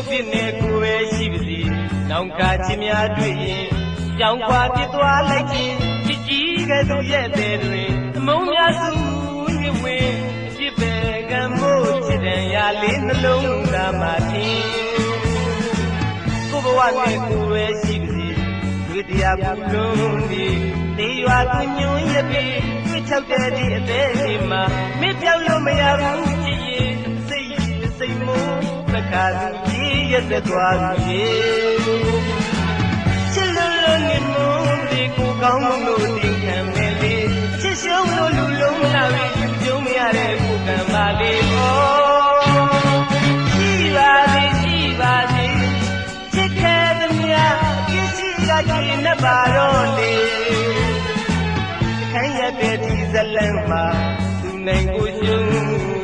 ဖြစ်နေကိုပဲရှိပါစေနောင်ကချင်းများတွေ့ရင်ကြောင်ခွာပြစ်သွားလိုက်ခြင်းချစ်ကြီးကသူရဲ့တဲ့တွင်အမုန်းများစုညဝင်အဖြစ်ပဲကံမို့ချစ်တဲ့ရာလေးနှလုံးသားမှာထင်ကိုဘဝနဲ့ကိုပဲရှိပါစေဝိတရားဘူးလုံးဒီတေးရွာသူညွန်ရပြီပြစ်ချောက်တဲ့ဒီအသေးလေးမှာမင်းပြောက်လို့မရဘူးချစ်ရင်စိတ်မို့တခါသူကြီးရဲ့သက်သွားပြီချစ်လို့နေမို့ဒီကိုကောင်းလို့တင်ခံမယ်လေချစ်ရှုံးလို့လူလုံးလာပြီကျုံမရတဲ့ကိုကံပါလေဩရှိပါစေချစ်ခဲ့သည်များအစ်ရှိကကျင်းနေပါတော့လေခိုင်းရတဲ့ဒီဇလန်မှာသူနိုင်ကိုရှုံး